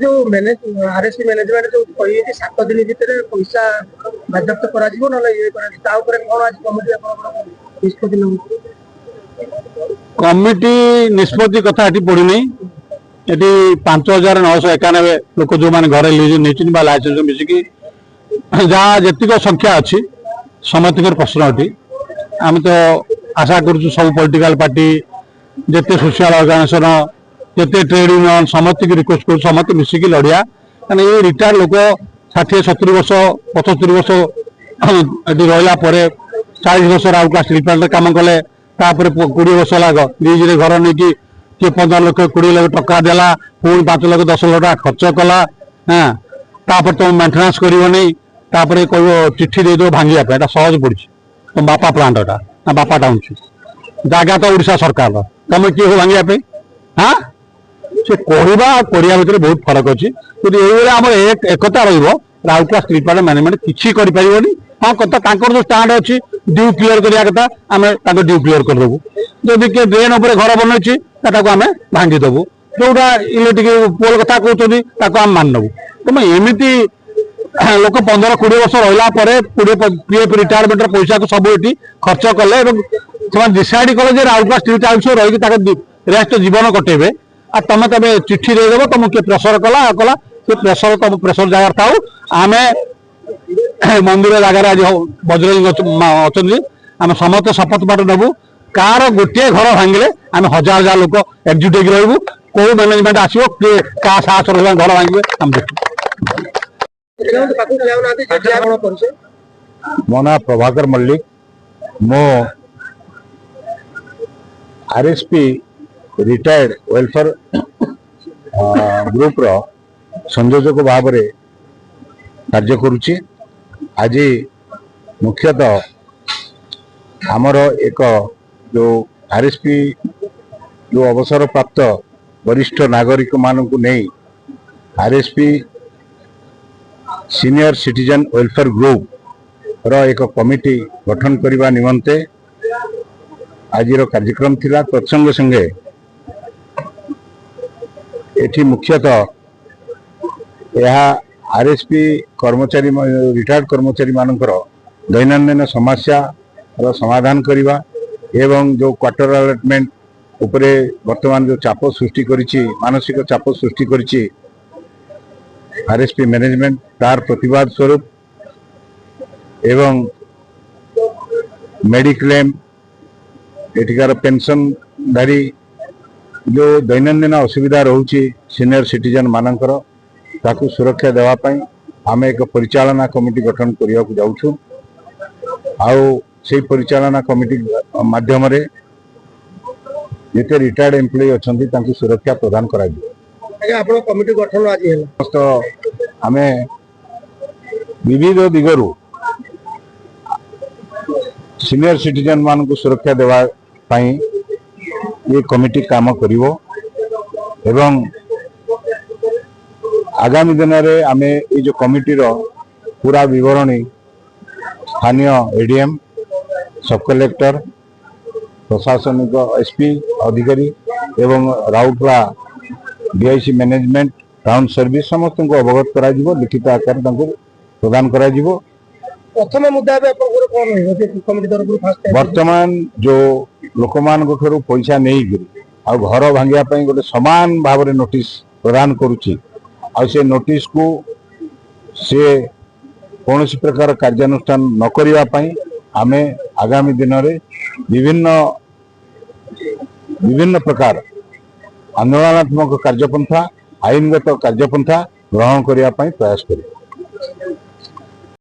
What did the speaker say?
जो manage RSP management जो कही 7 दिन भितर पैसा बाजप्त करा जीवो न ये ता ऊपर कोन आज कमिटी आपन निष्पत्ति न कमिटी निष्पत्ति कथा एटी पड़ी नहीं एटी 5991 लोक जो माने घरे लीज नेचिन बा लाइसेंस मिसिकी जहाँ जेतिक संख्या अच्छी समस्त प्रश्न अटी आम तो आशा करूँ सब पॉलिटिकल पार्टी जिते सोशल ऑर्गेनाइजेशन जिते ट्रेड यूनियन समस्त की रिक्वेस्ट कर समस्त मिसिकी लड़िया कारण ये रिटायर्ड लोक 60-70 वर्ष 75 वर्ष ये रहा 40 वर्ष आउ क्लास डिपार्टमेंट कम कले 20 वर्ष लाग लीज घर नहीं कि 15 लाख 20 लाख टका देला पुणी 5 लाख 10 लाख टका खर्च कला हाँ तापर तुम मेन्टेनांस कर कह चिट्ठी दे दो भांगा सहज पड़ी तुम बापा प्लांट ना बापा टाउन जगह तो ओडिशा सरकार तुम किए हो भांगा हाँ से कहवा करिया भितर बहुत फरक अच्छी ये आम एकता राउरकेला स्टील प्लांट मैनेजमेंट किसी करें हाँ कथा जो स्टाण्ड अच्छी ड्यू क्लीयर करिया कथा आम ड्यू क्लीयर करदेबू जदि किए ड्रेन उपर घर बनई आम भांगीदेबू जोटा इलेक्ट्रिक पोल कथा कहते आम माननबू तुम एमती लोक 15-20 वर्ष रहा पीएफ रिटायरमेंट पैसा को सब ये खर्च कले डिसाइड कले राउरकेला स्टील टाउन रही रेस्ट जीवन कटेबे आ तुम तब चिट्ठी देदेव तुम किए प्रेसर कला से प्रेसर तुम प्रेसर जगह था आम मंदिर जगह आज बजरंग अच्छा आम समस्त शपथ पाठ नबू कार गोटे घर भांगे आम हजार लोक एकजुट हो कौ मैनेजमेंट आसो किए क्या साहस रहा घर भांगे आम मो ना प्रभाकर मल्लिक मो आरएसपी रिटायर्ड वेलफेयर ग्रुप रो संयोजक भाव में कार्य करुच्ची आज मुख्यतः आमर एक जो आरएसपी जो अवसर प्राप्त वरिष्ठ नागरिक मानू नहीं RSP senior citizen welfare group रो एक कमिटी गठन करने निमंते आज कार्यक्रम थिला तत्संगे संगे एठी मुख्यतः यह आरएसपी कर्मचारी रिटायर्ड कर्मचारी मानकर दैनंदिन समस्या समाधान करवा एवं जो क्वार्टर अलॉटमेंट उपरे वर्तमान जो चाप सृष्टि करिछि मानसिक चाप सृष्टि करिछि आरएसपी मैनेजमेंट तार प्रतिवाद स्वरूप एवं मेडिक्लेम एठिकार पेंशन धारी जो दैनंदिन असुविधा रोचे सीनियर सिटीजन मानकर ताकू सुरक्षा देवाई आम एक परिचालना कमिटी गठन करने को जाऊँ आउ से परिचालना कमिटी माध्यम जिते रिटायर्ड एम्प्लॉय अच्छा सुरक्षा प्रदान करा कमिटी गठन आज समस्त आम विविध दिगरु सीनियर सिटीजन मान को सुरक्षा देवा ये कमिटी काम करिवो एवं आगामी दिन में आम ये जो कमिटी रो पूरा विवरणी स्थानीय एडीएम सब कलेक्टर प्रशासनिक एसपी अधिकारी एवं Rourkela DIC management town service समस्त को अवगत करा लिखित आकार प्रदान करा प्रथम मुद्दा वर्तमान जो लोक मान पैसा नहीं घर भांगे गोटे समान भाव में नोटिस प्रदान करुच्ची से नोटिस को से कौन प्रकार कार्यानुष्ठान न करने आम आगामी दिन में विभिन्न प्रकार आंदोलनात्मक कार्यपंथा आईनगत कार्यपंथा ग्रहण करने प्रयास करें।